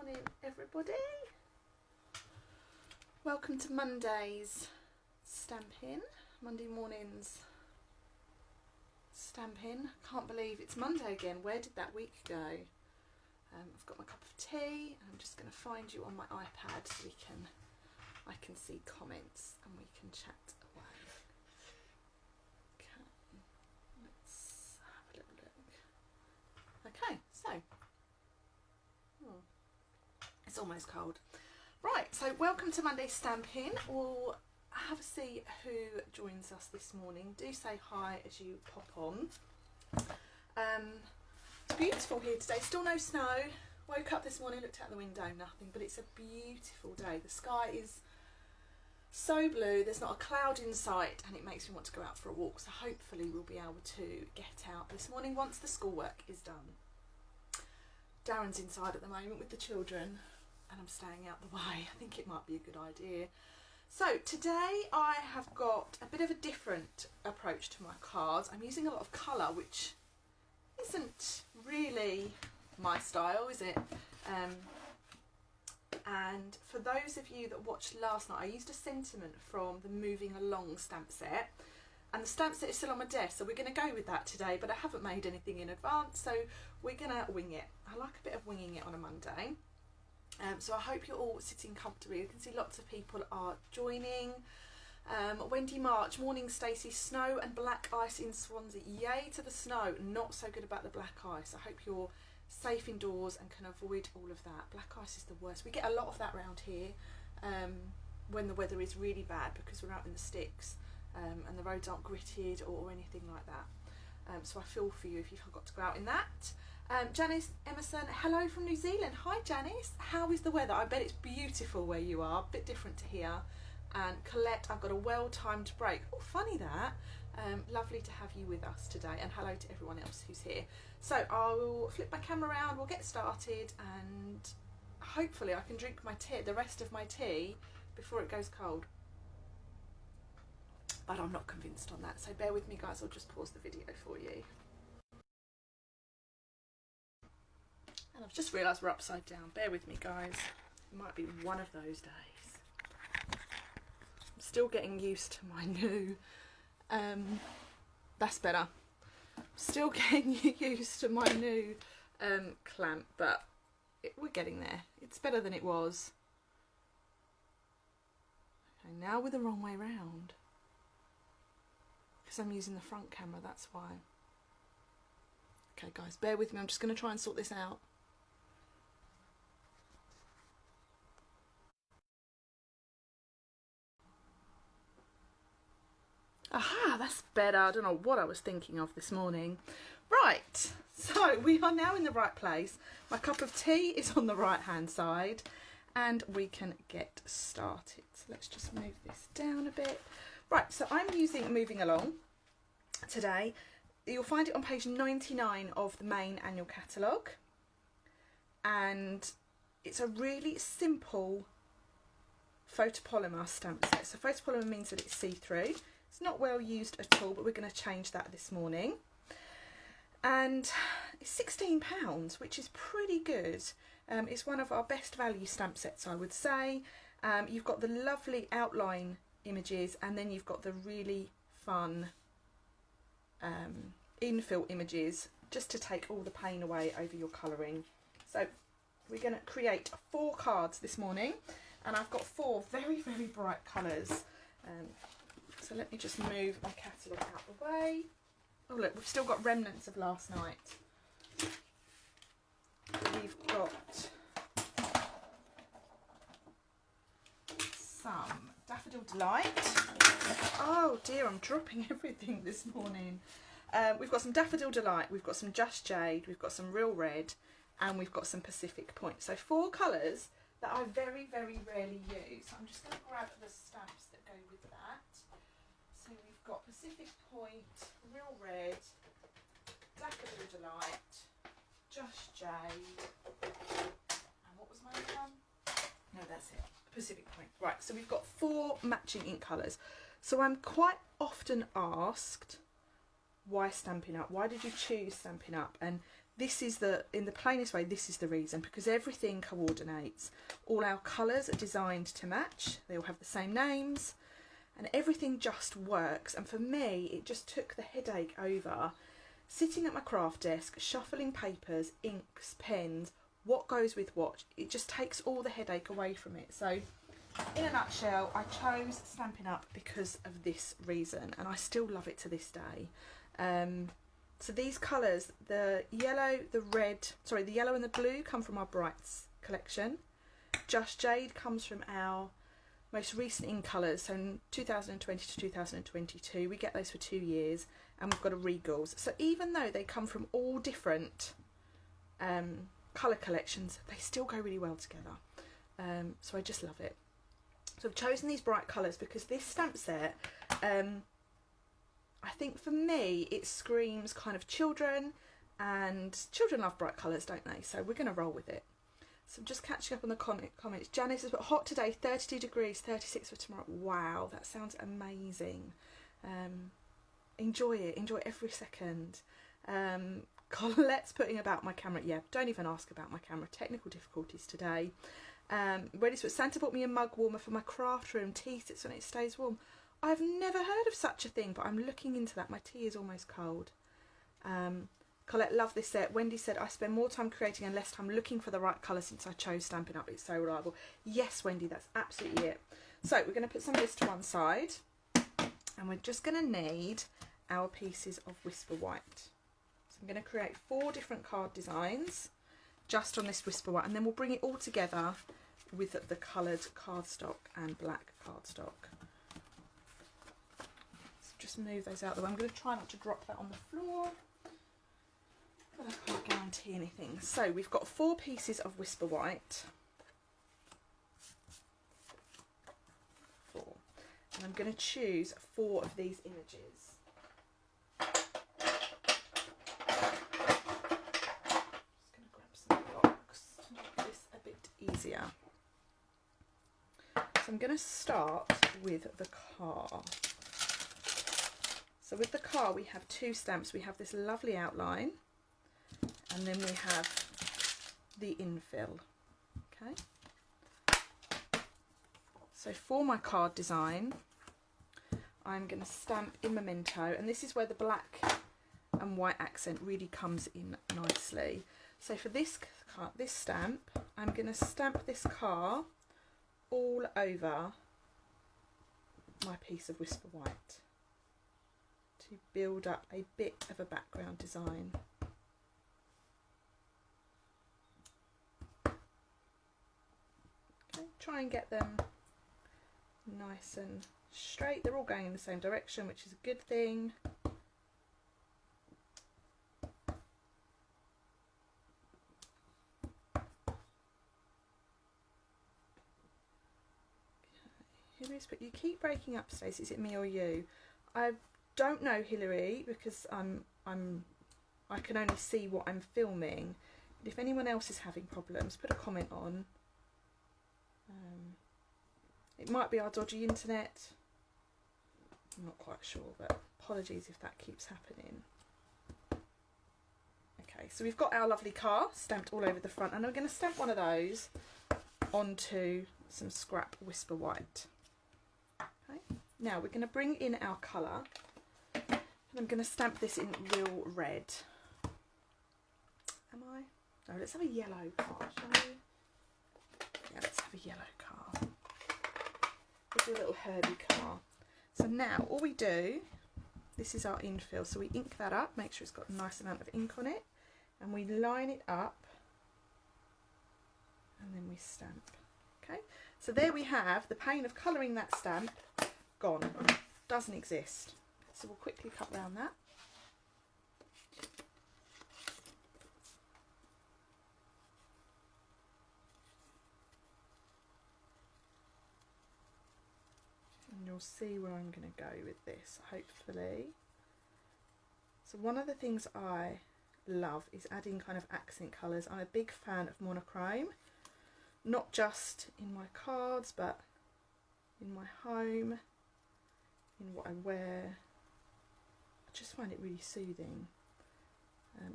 morning, everybody. Welcome to Monday's Stampin', Monday mornings Stampin'. Can't believe it's Monday again. Where did that week go? I've got my cup of tea and I'm just going to find you on my iPad so I can see comments and we can chat away. Okay, let's have a little look. Okay, so it's almost cold. Right, so welcome to Monday Stampin'. We'll have a see who joins us this morning. Do say hi as you pop on. It's beautiful here today, still no snow. Woke up this morning, looked out the window, nothing, but it's a beautiful day. The sky is so blue, there's not a cloud in sight, and it makes me want to go out for a walk. So hopefully we'll be able to get out this morning once the schoolwork is done. Darren's inside at the moment with the children and I'm staying out the way. I think it might be a good idea. So today I have got a bit of a different approach to my cards. I'm using a lot of colour, which isn't really my style, is it? And for those of you that watched last night, I used a sentiment from the Moving Along stamp set, and the stamp set is still on my desk, so we're going to go with that today, but I haven't made anything in advance, so we're going to wing it. I like a bit of winging it on a Monday. So I hope you're all sitting comfortably. You can see lots of people are joining. Wendy March, morning Stacey, snow and black ice in Swansea. Yay to the snow, not so good about the black ice. I hope you're safe indoors and can avoid all of that. Black ice is the worst. We get a lot of that around here when the weather is really bad because we're out in the sticks and the roads aren't gritted or anything like that. So I feel for you if you've got to go out in that. Janice Emerson, hello from New Zealand. Hi Janice, how is the weather? I bet it's beautiful where you are, a bit different to here. And Colette, I've got a well-timed break. Oh, funny that. Lovely to have you with us today, and hello to everyone else who's here. So I'll flip my camera around, we'll get started, and hopefully I can drink my tea, the rest of my tea, before it goes cold. But I'm not convinced on that, so bear with me guys, I'll just pause the video for you. And I've just realised we're upside down. Bear with me, guys. It might be one of those days. I'm still getting used to my new... that's better. Still getting used to my new clamp, but we're getting there. It's better than it was. Okay, now we're the wrong way round. Because I'm using the front camera, that's why. Okay, guys, bear with me. I'm just going to try and sort this out. Aha, that's better. I don't know what I was thinking of this morning. Right, so we are now in the right place. My cup of tea is on the right hand side and we can get started. So let's just move this down a bit. Right, so I'm using Moving Along today. You'll find it on page 99 of the main annual catalogue. And it's a really simple photopolymer stamp set. So photopolymer means that it's see-through. It's not well used at all, but we're going to change that this morning. And it's £16, which is pretty good. It's one of our best value stamp sets, I would say. You've got the lovely outline images, and then you've got the really fun infill images, just to take all the pain away over your colouring. So we're going to create 4 cards this morning, and I've got 4 very, very bright colours. So let me just move my catalogue out the way. Oh look, we've still got remnants of last night. We've got some Daffodil Delight. Oh dear, I'm dropping everything this morning. We've got some Daffodil Delight, we've got some Just Jade, we've got some Real Red, and we've got some Pacific Point. So 4 colours that I very, very rarely use. So I'm just going to grab the stamps that go with that. So we've got Pacific Point, Real Red, Daffodil Delight, Just Jade, and what was my other one? No, that's it, Pacific Point. Right, so we've got 4 matching ink colours. So I'm quite often asked, why Stampin' Up? Why did you choose Stampin' Up? And this is in the plainest way, this is the reason, because everything coordinates. All our colours are designed to match, they all have the same names, and everything just works. And for me, it just took the headache over sitting at my craft desk, shuffling papers, inks, pens, what goes with what. It just takes all the headache away from it. So in a nutshell, I chose Stampin' Up because of this reason, and I still love it to this day. So these colours, the yellow, the yellow and the blue come from our Brights collection. Just Jade comes from our most recent in colours, so in 2020 to 2022. We get those for 2 years, and we've got a Regals. So even though they come from all different colour collections, they still go really well together. So I just love it. So I've chosen these bright colours because this stamp set, I think for me, it screams kind of children, and children love bright colours, don't they? So we're going to roll with it. So I'm just catching up on the comments. Janice has put hot today, 32 degrees, 36 for tomorrow. Wow, that sounds amazing. Enjoy it, enjoy every second. Colette's putting about my camera. Yeah, don't even ask about my camera. Technical difficulties today. Ready to put, Santa bought me a mug warmer for my craft room. Tea sits on it, stays warm. I've never heard of such a thing, but I'm looking into that. My tea is almost cold. Colette, love this set. Wendy said, I spend more time creating and less time looking for the right colour since I chose Stampin' Up. It's so reliable. Yes, Wendy, that's absolutely it. So we're going to put some of this to one side, and we're just going to need our pieces of Whisper White. So I'm going to create 4 different card designs just on this Whisper White, and then we'll bring it all together with the coloured cardstock and black cardstock. Just move those out of the way. I'm going to try not to drop that on the floor, but I can't guarantee anything. So we've got 4 pieces of Whisper White. 4. And I'm going to choose 4 of these images. Just going to grab some blocks to make this a bit easier. So I'm going to start with the car. So with the car, we have 2 stamps. We have this lovely outline, and then we have the infill. Okay. So for my card design, I'm going to stamp in Memento, and this is where the black and white accent really comes in nicely. So for this stamp, I'm going to stamp this car all over my piece of Whisper White to build up a bit of a background design. Okay, try and get them nice and straight. They're all going in the same direction, which is a good thing. Hillary's put, you keep breaking up, Stacey. Is it me or you? I don't know, Hillary, because I can only see what I'm filming. But if anyone else is having problems, put a comment on. It might be our dodgy internet. I'm not quite sure, but apologies if that keeps happening. Okay, so we've got our lovely car stamped all over the front, and I'm going to stamp one of those onto some scrap Whisper White. Okay, now we're going to bring in our colour, and I'm going to stamp this in real red. Am I? No, let's have a yellow car, shall we? Yeah, let's have a yellow car. Let's do a little herby car. So now all we do, this is our infill, so we ink that up, make sure it's got a nice amount of ink on it, and we line it up, and then we stamp. Okay, so there we have the pain of colouring that stamp gone, doesn't exist. So we'll quickly cut round that. And you'll see where I'm going to go with this, hopefully. So one of the things I love is adding kind of accent colours. I'm a big fan of monochrome, not just in my cards, but in my home, in what I wear. I just find it really soothing.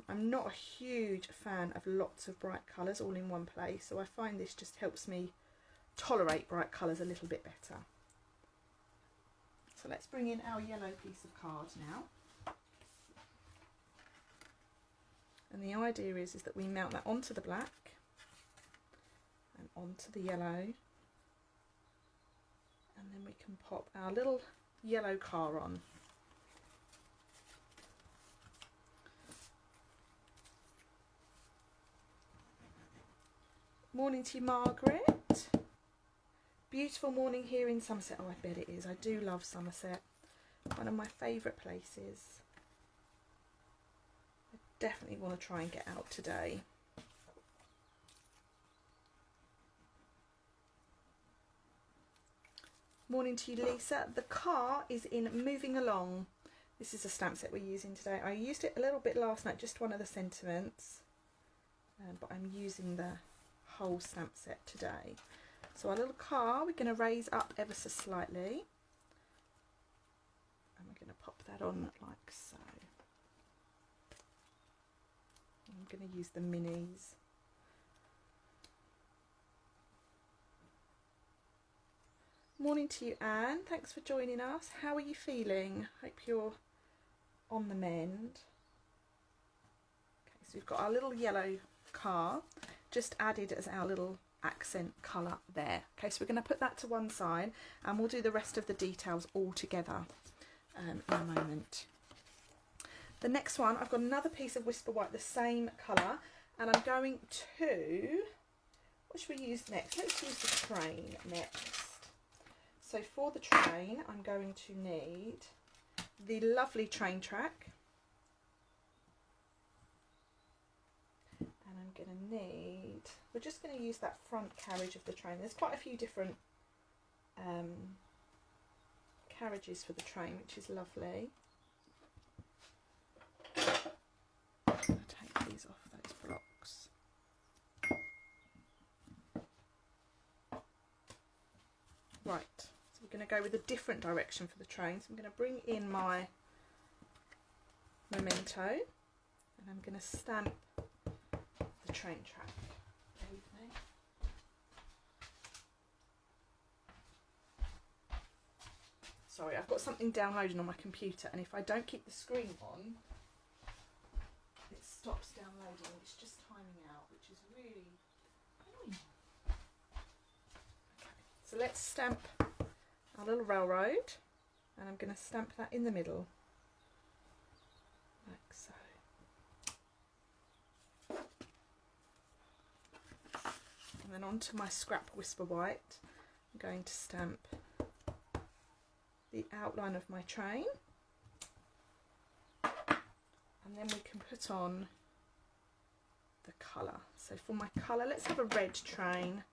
I'm not a huge fan of lots of bright colours all in one place, so I find this just helps me tolerate bright colours a little bit better. So let's bring in our yellow piece of card now. And the idea is that we mount that onto the black and onto the yellow, and then we can pop our little yellow car on. Morning to you, Margaret. Beautiful morning here in Somerset. Oh, I bet it is. I do love Somerset. One of my favourite places. I definitely want to try and get out today. Morning to you, Lisa. The car is in Moving Along. This is a stamp set we're using today. I used it a little bit last night, just one of the sentiments, but I'm using the whole stamp set today. So our little car, we're going to raise up ever so slightly, and we're going to pop that on like so. I'm going to use the minis. Morning to you, Anne. Thanks for joining us. How are you feeling? Hope you're on the mend. Okay, so we've got our little yellow car just added as our little accent colour there. Okay, so we're going to put that to one side and we'll do the rest of the details all together in a moment. The next one, I've got another piece of Whisper White, the same colour, and I'm going to, what should we use next? Let's use the train next. So for the train, I'm going to need the lovely train track. And I'm going to need, we're just going to use that front carriage of the train. There's quite a few different carriages for the train, which is lovely. I'll take these off those blocks. Right, so we're going to go with a different direction for the train. So I'm going to bring in my memento and I'm going to stamp the train track. Bear with me. Sorry, I've got something downloading on my computer, and if I don't keep the screen on, it stops downloading. It's just timing out, which is really annoying. Okay, so let's stamp our little railroad, and I'm going to stamp that in the middle, like so. And then onto my scrap Whisper White, I'm going to stamp the outline of my train, and then we can put on the colour. So for my colour, let's have a red train.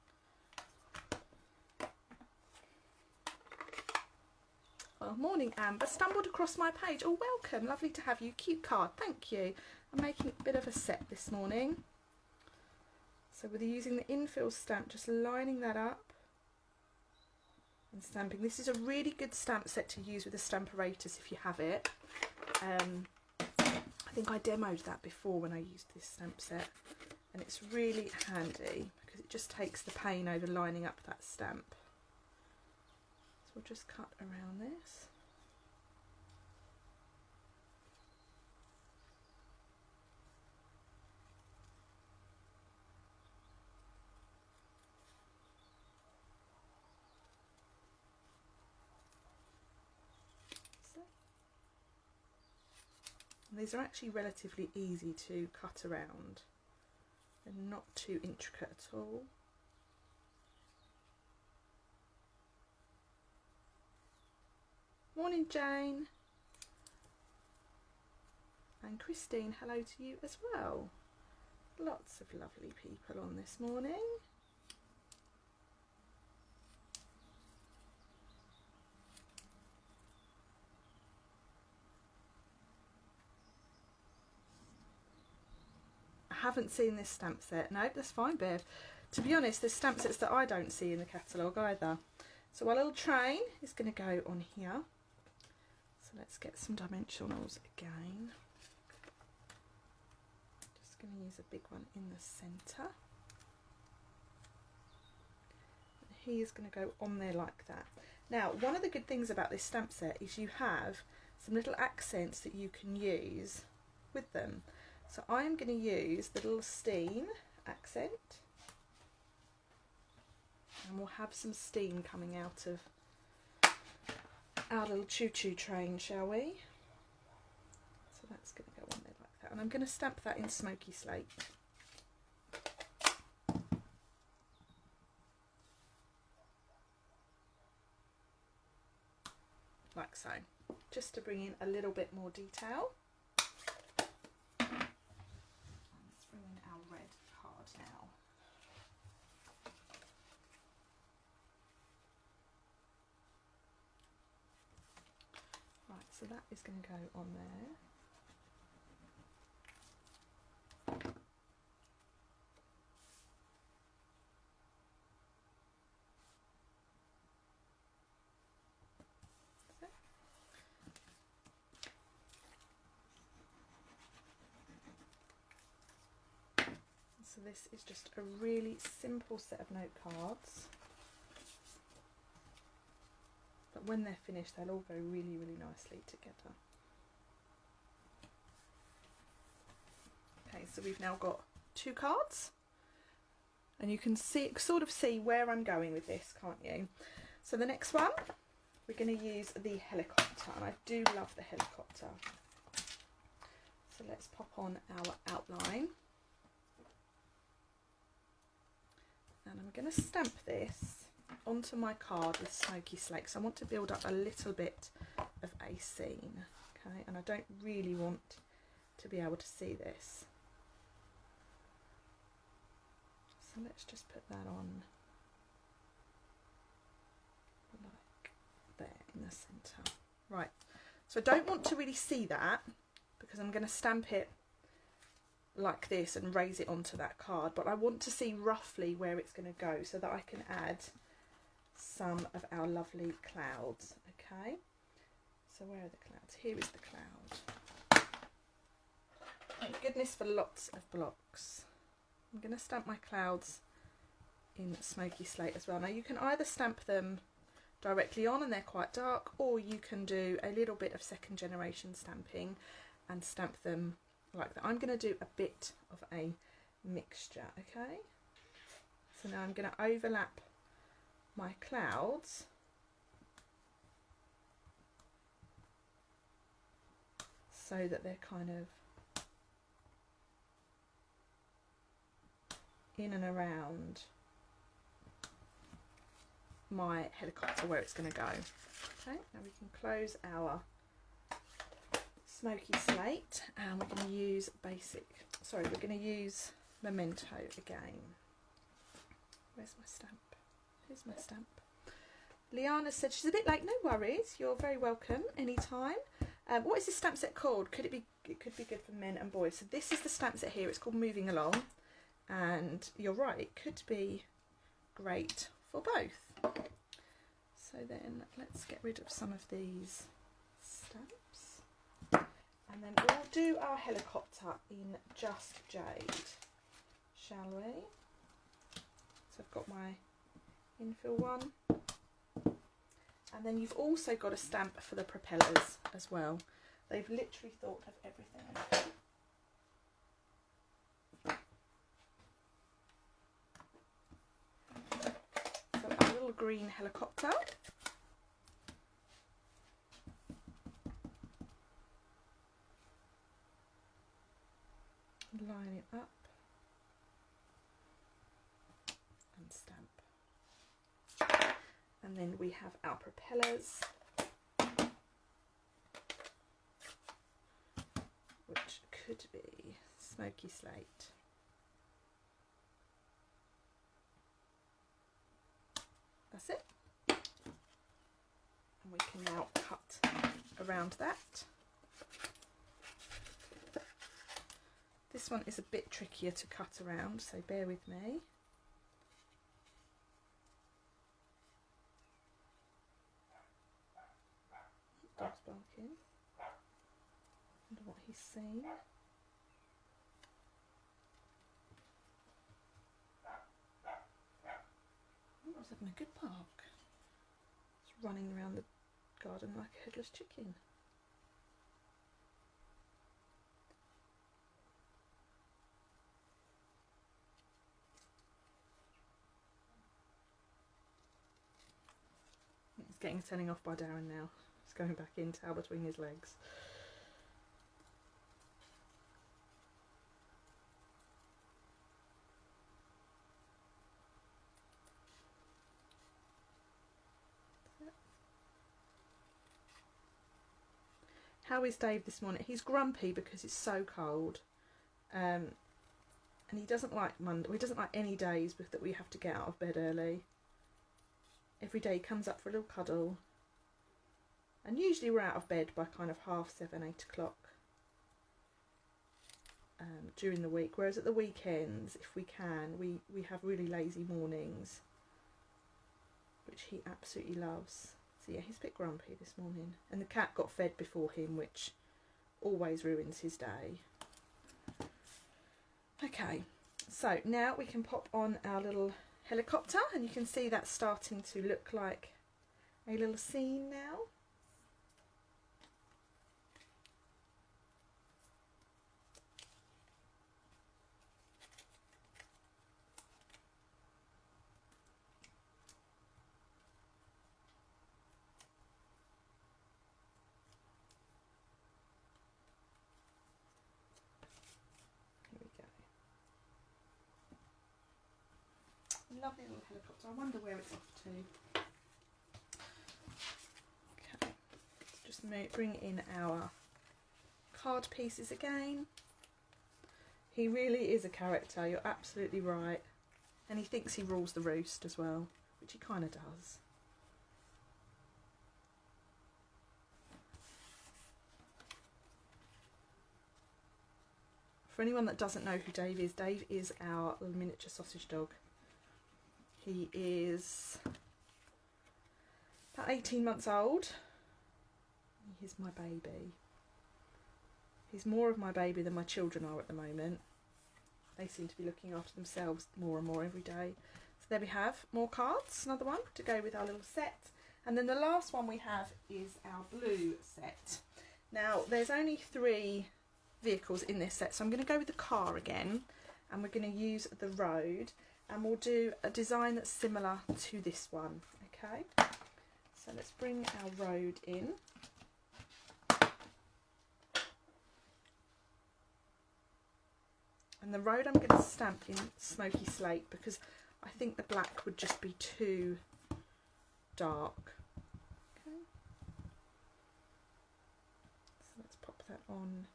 Well, morning Amber, stumbled across my page. Oh, welcome, lovely to have you. Cute card, thank you. I'm making a bit of a set this morning. So we're using the infill stamp, just lining that up and stamping. This is a really good stamp set to use with a Stamparatus if you have it. I think I demoed that before when I used this stamp set, and it's really handy because it just takes the pain over lining up that stamp. So we'll just cut around this. These are actually relatively easy to cut around. They're not too intricate at all. Morning Jane. And Christine, hello to you as well. Lots of lovely people on this morning. Haven't seen this stamp set. No, that's fine, Bev. To be honest, there's stamp sets that I don't see in the catalogue either. So our little train is going to go on here. So let's get some dimensionals again. just going to use a big one in the centre. He is going to go on there like that. Now, one of the good things about this stamp set is you have some little accents that you can use with them. So I'm going to use the little steam accent, and we'll have some steam coming out of our little choo-choo train, shall we? So that's going to go on there like that, and I'm going to stamp that in smoky slate. Like so, just to bring in a little bit more detail. Let's bring in our red card now. Right, so that is going to go on there. So this is just a really simple set of note cards, but when they're finished they'll all go really, really nicely together. Okay, so we've now got 2 cards, and you can sort of see where I'm going with this, can't you? So the next one, we're going to use the helicopter, and I do love the helicopter. So let's pop on our outline. And I'm going to stamp this onto my card with smoky slate, because I want to build up a little bit of a scene, okay? And I don't really want to be able to see this. So let's just put that on like there in the centre. Right, so I don't want to really see that, because I'm going to stamp it like this and raise it onto that card, but I want to see roughly where it's going to go so that I can add some of our lovely clouds. Okay, so where are the clouds? Here is the cloud. Thank goodness for lots of blocks. I'm going to stamp my clouds in smoky slate as well. Now you can either stamp them directly on and they're quite dark, or you can do a little bit of second generation stamping and stamp them like that. I'm going to do a bit of a mixture, okay? So now I'm going to overlap my clouds so that they're kind of in and around my helicopter where it's going to go. Okay, now we can close our smoky slate, and we're going to use we're going to use Memento again. Where's my stamp? Here's my stamp. Liana said she's a bit late. No worries, you're very welcome anytime. What is this stamp set called? It could be good for men and boys. So this is the stamp set here. It's called Moving Along, and you're right, it could be great for both. So then let's get rid of some of these stamps. And then we'll do our helicopter in Just Jade, shall we? So I've got my infill one. And then you've also got a stamp for the propellers as well. They've literally thought of everything. So our little green helicopter. Line it up and stamp, and then we have our propellers, which could be smoky slate. That's it, and we can now cut around that. This one is a bit trickier to cut around, so bear with me. Dog's barking. I wonder what he's saying. having a good bark. It's running around the garden like a headless chicken. He's getting telling off by Darren now. He's going back in, tail between his legs. How is Dave this morning? He's grumpy because it's so cold, and he doesn't like Monday. He doesn't like any days that we have to get out of bed early. Every day he comes up for a little cuddle, and usually we're out of bed by kind of 7:30, 8 o'clock during the week. Whereas at the weekends, if we can, we have really lazy mornings, which he absolutely loves. So yeah, he's a bit grumpy this morning. And the cat got fed before him, which always ruins his day. Okay, so now we can pop on our little helicopter, and you can see that's starting to look like a little scene now. Lovely little helicopter. I wonder where it's off to. Okay, just bring in our card pieces again. He really is a character, you're absolutely right. And he thinks he rules the roost as well, which he kind of does. For anyone that doesn't know who Dave is our little miniature sausage dog. He is about 18 months old. He's my baby. He's more of my baby than my children are at the moment. They seem to be looking after themselves more and more every day. So there we have more cards, another one to go with our little set. And then the last one we have is our blue set. Now there's only 3 vehicles in this set, so I'm going to go with the car again, and we're going to use the road. And we'll do a design that's similar to this one, okay? So let's bring our road in. And the road I'm going to stamp in smoky slate because I think the black would just be too dark. Okay. So let's pop that on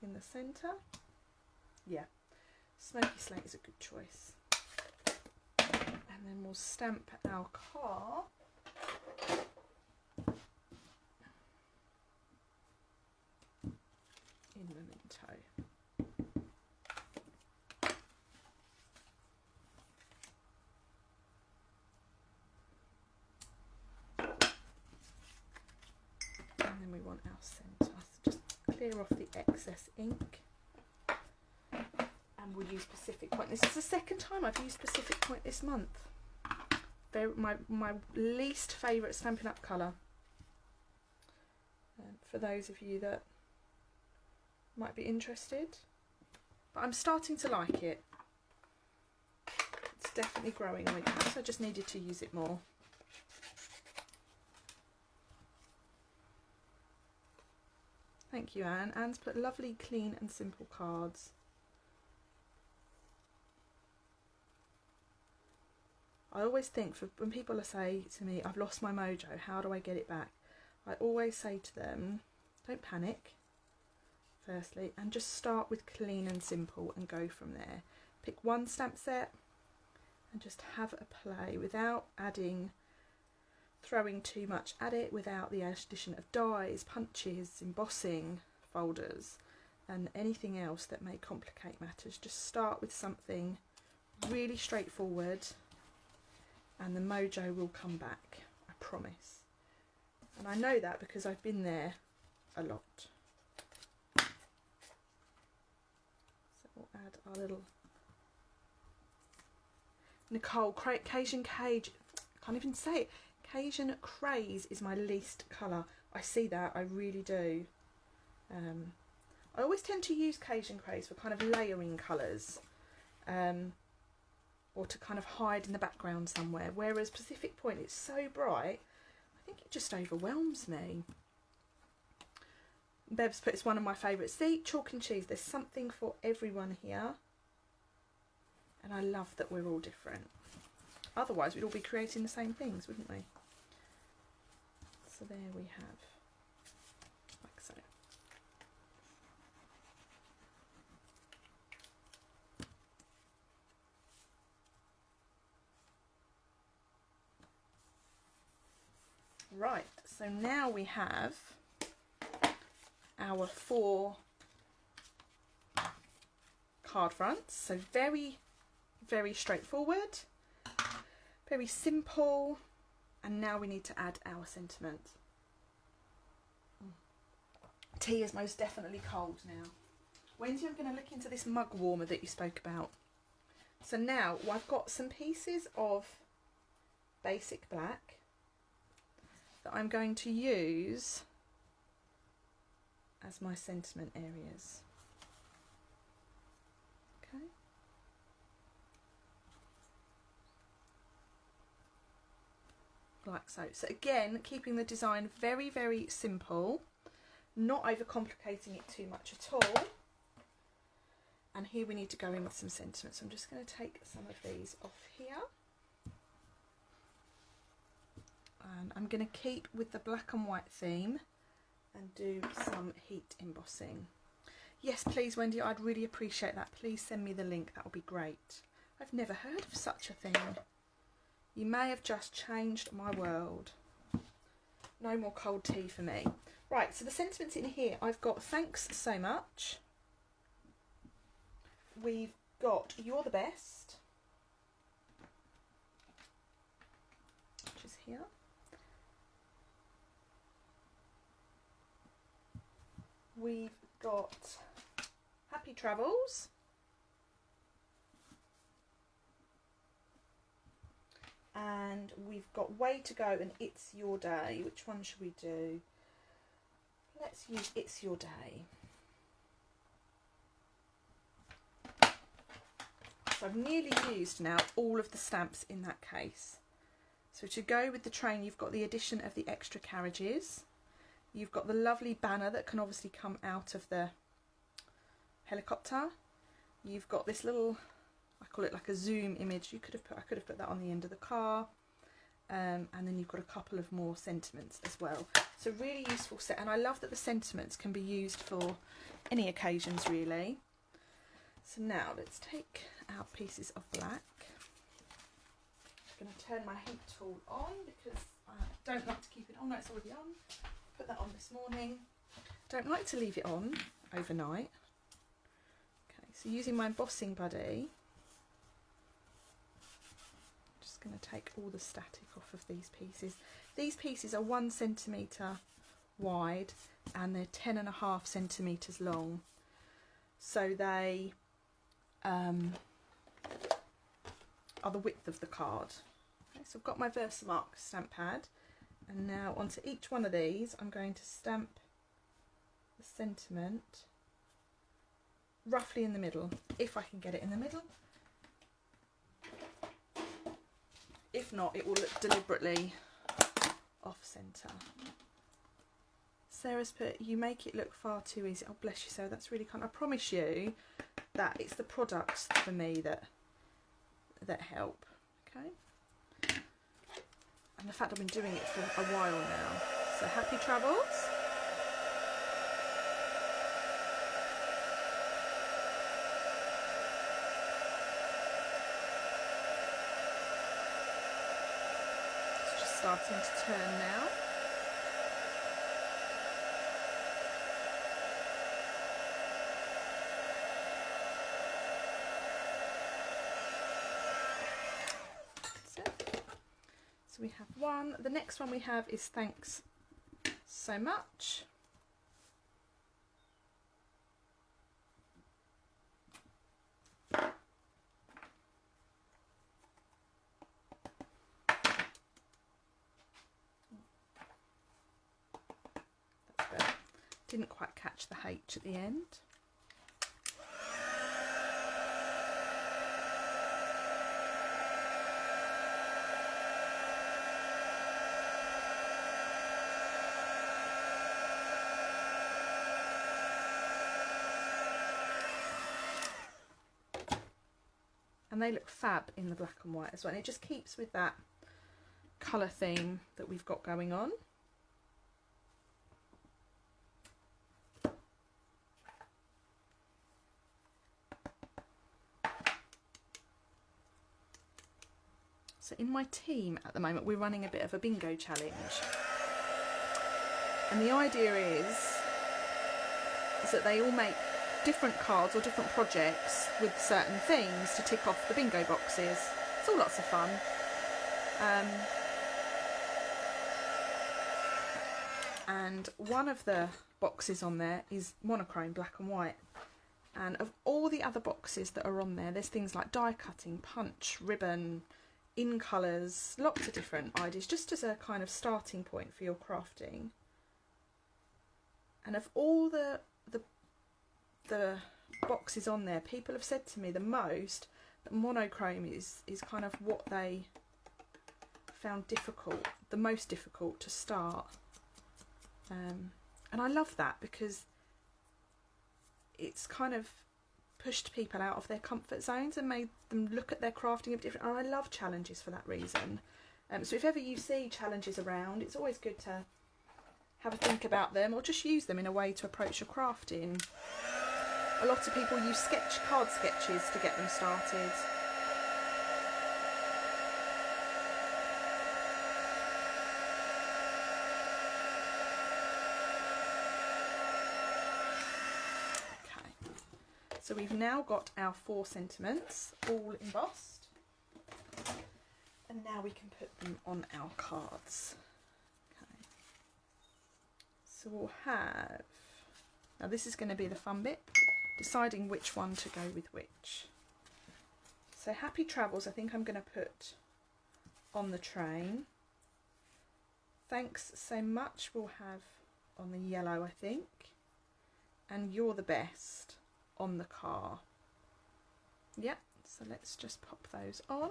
in the centre. Yeah, smoky slate is a good choice. And then we'll stamp our car in Memento. And then we want our centre. So just clear off the excess ink. And we'll use Pacific Point. This is the second time I've used Pacific Point this month. They're my least favourite Stampin' Up colour. For those of you that might be interested. But I'm starting to like it. It's definitely growing on me, so I just needed to use it more. Thank you, Anne. Anne's put lovely, clean and simple cards. I always think, when people say to me, I've lost my mojo, how do I get it back? I always say to them, don't panic, firstly, and just start with clean and simple and go from there. Pick one stamp set and just have a play without throwing too much at it, without the addition of dies, punches, embossing, folders, and anything else that may complicate matters. Just start with something really straightforward, and the mojo will come back, I promise. And I know that because I've been there a lot. So we'll add our little Nicole Cajun Cage. can't even say it. Cajun Craze is my least colour. I see that, I really do. I always tend to use Cajun Craze for kind of layering colours, or to kind of hide in the background somewhere, whereas Pacific Point, it's so bright, I think it just overwhelms me. Beb's put, it's one of my favourites. See, chalk and cheese, there's something for everyone here. And I love that we're all different. Otherwise, we'd all be creating the same things, wouldn't we? So there we have, like so. Right, so now we have our 4 card fronts. So very, very straightforward, very simple. And now we need to add our sentiment. Tea is most definitely cold now. Wendy, I'm going to look into this mug warmer that you spoke about. So now I've got some pieces of basic black that I'm going to use as my sentiment areas. Okay. Like so. So again, keeping the design very, very simple, not overcomplicating it too much at all. And here we need to go in with some sentiments. I'm just going to take some of these off here. And I'm going to keep with the black and white theme and do some heat embossing. Yes, please, Wendy, I'd really appreciate that. Please send me the link, that would be great. I've never heard of such a thing. You may have just changed my world. No more cold tea for me. Right, so the sentiments in here, I've got thanks so much. We've got you're the best, which is here. We've got happy travels. And we've got way to go and it's your day. Which one should we do? Let's use it's your day. So I've nearly used now all of the stamps in that case. So to go with the train, you've got the addition of the extra carriages. You've got the lovely banner that can obviously come out of the helicopter. You've got this little, I call it like a zoom image. I could have put that on the end of the car. And then you've got a couple of more sentiments as well. So really useful set. And I love that the sentiments can be used for any occasions really. So now let's take our pieces of black. I'm going to turn my heat tool on because I don't like to keep it on. No, it's already on. Put that on this morning. Don't like to leave it on overnight. Okay, so using my embossing buddy, I'm just going to take all the static off of these pieces. These pieces are 1 centimetre wide and they're 10.5 centimetres long. So they are the width of the card. Okay, so I've got my Versamark stamp pad. And now onto each one of these, I'm going to stamp the sentiment roughly in the middle, if I can get it in the middle. If not, it will look deliberately off centre. Sarah's put, you make it look far too easy. Oh, bless you, Sarah, that's really kind. I promise you that it's the products for me that help. Okay. And the fact I've been doing it for a while now. So happy travels. It's just starting to turn now. So we have one. The next one we have is thanks so much. Didn't quite catch the H at the end. And they look fab in the black and white as well. And it just keeps with that colour theme that we've got going on. So in my team at the moment, we're running a bit of a bingo challenge. And the idea is that they all make different cards or different projects with certain themes to tick off the bingo boxes. It's all lots of fun. And one of the boxes on there is monochrome, black and white. And of all the other boxes that are on there, there's things like die cutting, punch, ribbon, in colours, lots of different ideas, just as a kind of starting point for your crafting. And of all the boxes on there, people have said to me the most that monochrome is kind of what they found difficult, the most difficult to start. And I love that because it's kind of pushed people out of their comfort zones and made them look at their crafting a bit different. And I love challenges for that reason. So if ever you see challenges around, it's always good to have a think about them or just use them in a way to approach your crafting. A lot of people use card sketches to get them started. Okay, so we've now got our 4 sentiments all embossed, and now we can put them on our cards. Okay, so we'll have, now this is going to be the fun bit, deciding which one to go with which. So happy travels I think I'm going to put on the train. Thanks so much we'll have on the yellow I think. And you're the best on the car. Yep, so let's just pop those on.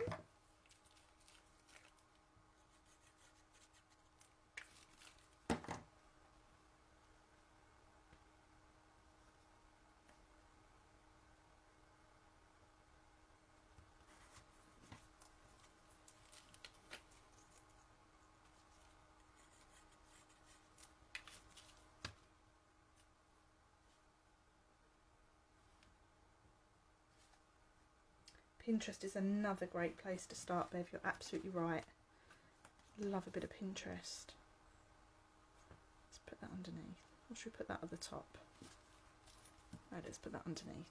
Pinterest is another great place to start, Bev, you're absolutely right. Love a bit of Pinterest. Let's put that underneath. Or should we put that at the top? No, let's put that underneath.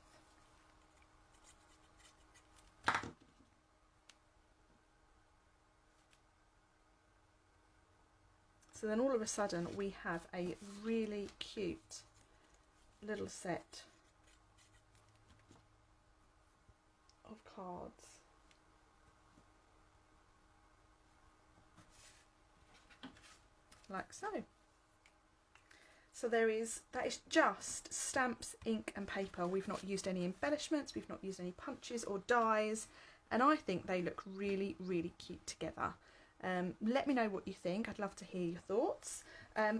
So then all of a sudden we have a really cute little set of cards. Like so. So that is just stamps, ink and paper. We've not used any embellishments, we've not used any punches or dies, and I think they look really, really cute together. Let me know what you think, I'd love to hear your thoughts.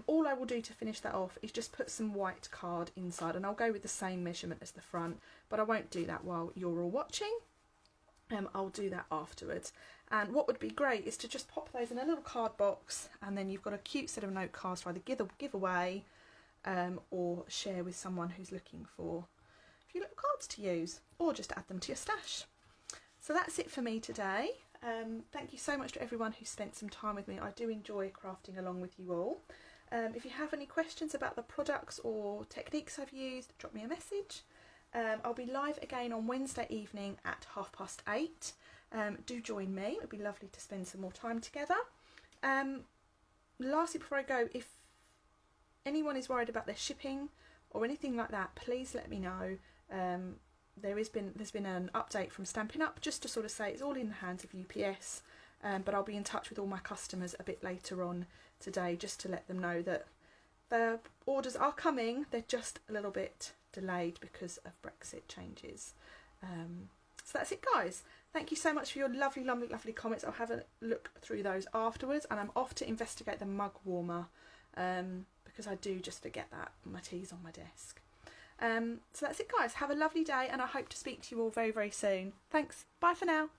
All I will do to finish that off is just put some white card inside, and I'll go with the same measurement as the front, but I won't do that while you're all watching. I'll do that afterwards. And what would be great is to just pop those in a little card box, and then you've got a cute set of note cards to either give away or share with someone who's looking for a few little cards to use, or just add them to your stash. So that's it for me today. Thank you so much to everyone who spent some time with me. I do enjoy crafting along with you all. If you have any questions about the products or techniques I've used, drop me a message. I'll be live again on Wednesday evening at 8:30. Do join me, it would be lovely to spend some more time together. Lastly, before I go, if anyone is worried about their shipping or anything like that, please let me know. There's been an update from Stampin' Up just to sort of say it's all in the hands of UPS, but I'll be in touch with all my customers a bit later on today just to let them know that the orders are coming, they're just a little bit delayed because of Brexit changes. So that's it, guys. Thank you so much for your lovely, lovely, lovely comments. I'll have a look through those afterwards, and I'm off to investigate the mug warmer because I do just forget that. My tea's on my desk. So that's it, guys. Have a lovely day, and I hope to speak to you all very, very soon. Thanks. Bye for now.